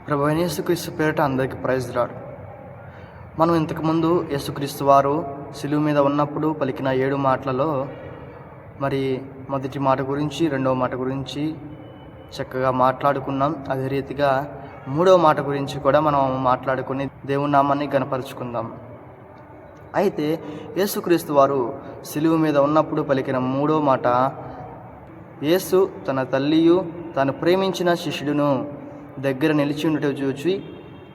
ప్రభువైన యేసుక్రీస్తు పేరిట అందరికీ ప్రైజ్ లార్డ్. మనం ఇంతకుముందు యేసుక్రీస్తు వారు శిలువ మీద ఉన్నప్పుడు పలికిన 7 మాటలలో మరి మొదటి మాట గురించి, రెండవ మాట గురించి చక్కగా మాట్లాడుకున్నాం. అదే రీతిగా మూడవ మాట గురించి కూడా మనం మాట్లాడుకుని దేవుని నామాన్ని గణపరుచుకుందాం. అయితే యేసుక్రీస్తు వారు శిలువ మీద ఉన్నప్పుడు పలికిన మూడవ మాట, యేసు తన తల్లియు తాను ప్రేమించిన శిష్యుడును దగ్గర నిలిచి ఉండట చూచి,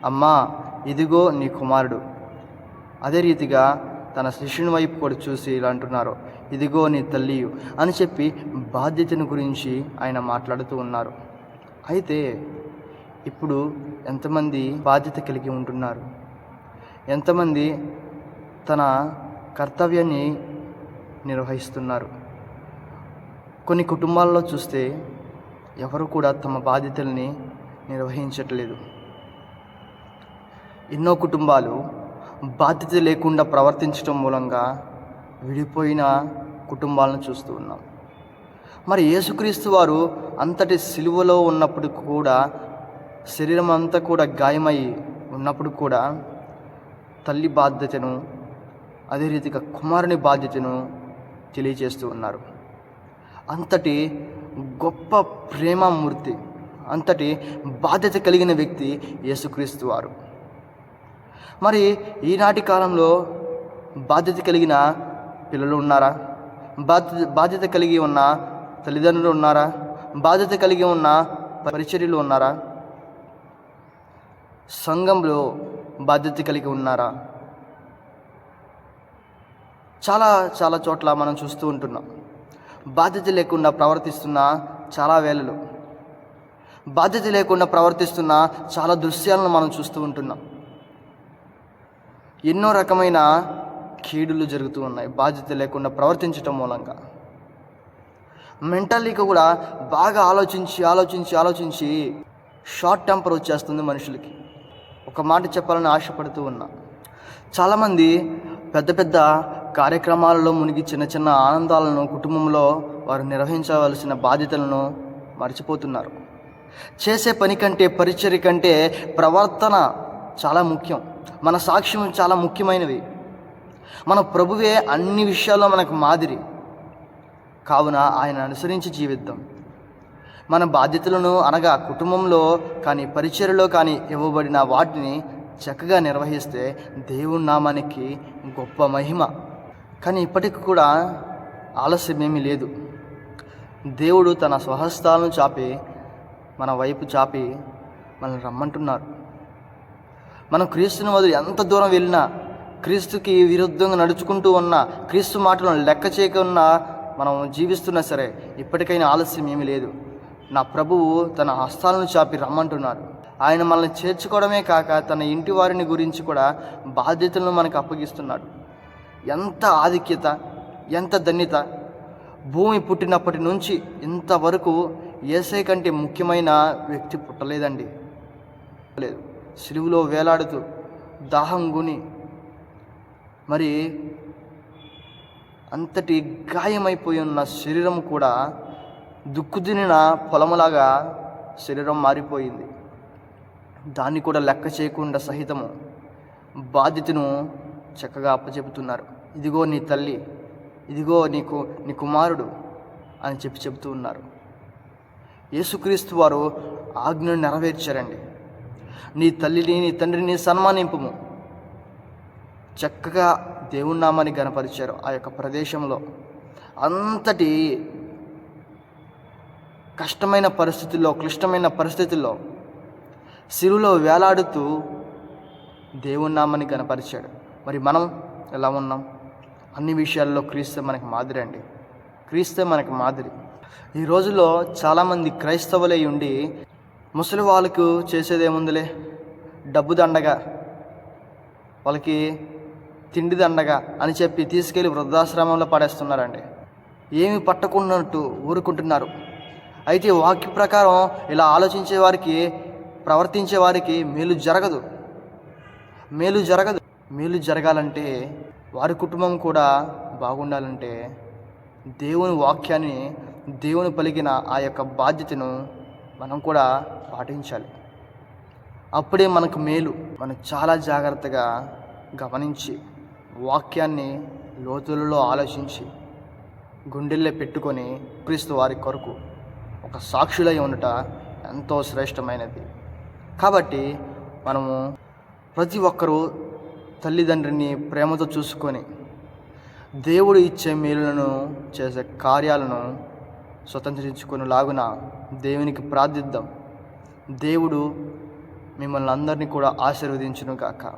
అమ్మా ఇదిగో నీ కుమారుడు. అదే రీతిగా తన శిష్యుని వైపు కూడా చూసి ఇలా అంటున్నారు, ఇదిగో నీ తల్లియు అని చెప్పి బాధ్యతను గురించి ఆయన మాట్లాడుతూ ఉన్నారు. అయితే ఇప్పుడు ఎంతమంది బాధ్యత కలిగి ఉంటున్నారు? ఎంతమంది తన కర్తవ్యాన్ని నిర్వహిస్తున్నారు? కొన్ని కుటుంబాల్లో చూస్తే ఎవరు కూడా తమ బాధ్యతల్ని నిర్వహించట్లేదు. ఎన్నో కుటుంబాలు బాధ్యత లేకుండా ప్రవర్తించడం మూలంగా విడిపోయిన కుటుంబాలను చూస్తూ ఉన్నాం. మరి యేసుక్రీస్తు వారు అంతటి సిలువలో ఉన్నప్పుడు కూడా, శరీరం అంతా కూడా గాయమై ఉన్నప్పుడు కూడా తల్లి బాధ్యతను, అదే రీతిగా కుమారుని బాధ్యతను తెలియజేస్తూ ఉన్నారు. అంతటి గొప్ప ప్రేమమూర్తి, అంతటి బాధ్యత కలిగిన వ్యక్తి యేసుక్రీస్తు వారు. మరి ఈనాటి కాలంలో బాధ్యత కలిగిన పిల్లలు ఉన్నారా? బాధ్యత కలిగి ఉన్న తల్లిదండ్రులు ఉన్నారా? బాధ్యత కలిగి ఉన్న పరిచర్యలు ఉన్నారా? సంఘంలో బాధ్యత కలిగి ఉన్నారా? చాలా చాలా చోట్ల మనం చూస్తూ ఉంటున్నాం. బాధ్యత లేకుండా ప్రవర్తిస్తున్న చాలా వేళలు, బాధ్యత లేకుండా ప్రవర్తిస్తున్న చాలా దృశ్యాలను మనం చూస్తూ ఉంటున్నాం. ఎన్నో రకమైన కీడులు జరుగుతూ ఉన్నాయి బాధ్యత లేకుండా ప్రవర్తించటం మూలంగా. మెంటల్లీగా కూడా బాగా ఆలోచించి షార్ట్ టెంపర్ వచ్చేస్తుంది మనుషులకి. ఒక మాట చెప్పాలని ఆశపడుతూ ఉన్నా. చాలామంది పెద్ద పెద్ద కార్యక్రమాలలో మునిగి చిన్న చిన్న ఆనందాలను కుటుంబంలో వారు నిర్వహించవలసిన బాధ్యతలను మర్చిపోతున్నారు. చేసే పని కంటే, పరిచర్య కంటే ప్రవర్తన చాలా ముఖ్యం. మన సాక్ష్యం చాలా ముఖ్యమైనవి. మన ప్రభువే అన్ని విషయాల్లో మనకు మాదిరి కావున ఆయన అనుసరించి జీవిద్దాం. మన బాధ్యతలను అనగా కుటుంబంలో కానీ, పరిచర్యలో కానీ ఇవ్వబడిన వాటిని చక్కగా నిర్వహిస్తే దేవుని నామానికి గొప్ప మహిమ. కానీ ఇప్పటికి కూడా ఆలస్యమేమీ లేదు. దేవుడు తన స్వహస్తాలను చాపి, మన వైపు చాపి మనల్ని రమ్మంటున్నారు. మనం క్రీస్తుని వదిలి ఎంత దూరం వెళ్ళినా, క్రీస్తుకి విరుద్ధంగా నడుచుకుంటూ ఉన్నా, క్రీస్తు మాటలను లెక్క చేయకుండా మనం జీవిస్తున్నా సరే ఇప్పటికైనా ఆలస్యం ఏమీ లేదు. నా ప్రభువు తన హస్తాలను చాపి రమ్మంటున్నాడు. ఆయన మనల్ని చేర్చుకోవడమే కాక తన ఇంటి వారిని గురించి కూడా బాధ్యతలను మనకు అప్పగిస్తున్నాడు. ఎంత ఆధిక్యత, ఎంత ధన్యత! భూమి పుట్టినప్పటి నుంచి ఇంతవరకు యేసయ్య కంటే ముఖ్యమైన వ్యక్తి పుట్టలేదండి. లేదు, సిలువలో వేలాడుతూ దాహం గుని మరి అంతటి గాయమైపోయి ఉన్న శరీరం కూడా దుక్కుదినిన పొలములాగా శరీరం మారిపోయింది. దాన్ని కూడా లెక్క చేయకుండా సహితము బాధ్యతను చక్కగా అప్పచెబుతున్నారు. ఇదిగో నీ తల్లి, ఇదిగో నీ కుమారుడు అని చెబుతూ ఉన్నారు. యేసుక్రీస్తు వారు ఆజ్ఞను నెరవేర్చారండి. నీ తల్లిని, నీ తండ్రిని సన్మానింపుము. చక్కగా దేవుని నామాన్ని గణపరిచారు. ఆ యొక్క ప్రదేశంలో అంతటి కష్టమైన పరిస్థితుల్లో, క్లిష్టమైన పరిస్థితుల్లో సిలువలో వేలాడుతూ దేవుని నామాన్ని గణపరిచాడు. మరి మనం ఎలా ఉన్నాం? అన్ని విషయాల్లో క్రీస్తు మనకి మాదిరి అండి. క్రీస్తు మనకి మాదిరి. ఈ రోజుల్లో చాలామంది క్రైస్తవులై ఉండి ముసలి వాళ్ళకు చేసేదేముందిలే, డబ్బు దండగా, వాళ్ళకి తిండి దండగా అని చెప్పి తీసుకెళ్ళి వృద్ధాశ్రమంలో పడేస్తున్నారండి. ఏమి పట్టకున్నట్టు ఊరుకుంటున్నారు. అయితే వాక్య ప్రకారం ఇలా ఆలోచించే వారికి, ప్రవర్తించే వారికి మేలు జరగదు. మేలు జరగాలంటే, వారి కుటుంబం కూడా బాగుండాలంటే దేవుని వాక్యాన్ని, దేవుని పలికిన ఆ యొక్క బాధ్యతను మనం కూడా పాటించాలి. అప్పుడే మనకు మేలు. మనం చాలా జాగ్రత్తగా గమనించి వాక్యాన్ని లోతులలో ఆలోచించి గుండెల్లో పెట్టుకొని క్రీస్తు వారి కొరకు ఒక సాక్షులై ఉండట ఎంతో శ్రేష్టమైనది. కాబట్టి మనము ప్రతి ఒక్కరూ తల్లిదండ్రిని ప్రేమతో చూసుకొని దేవుడు ఇచ్చే మేలులను చేసే కార్యాలను స్వతంత్రించుకునేలాగున దేవునికి ప్రార్థిద్దాం. దేవుడు మిమ్మల్ని అందరినీ కూడా ఆశీర్వదించును గాక.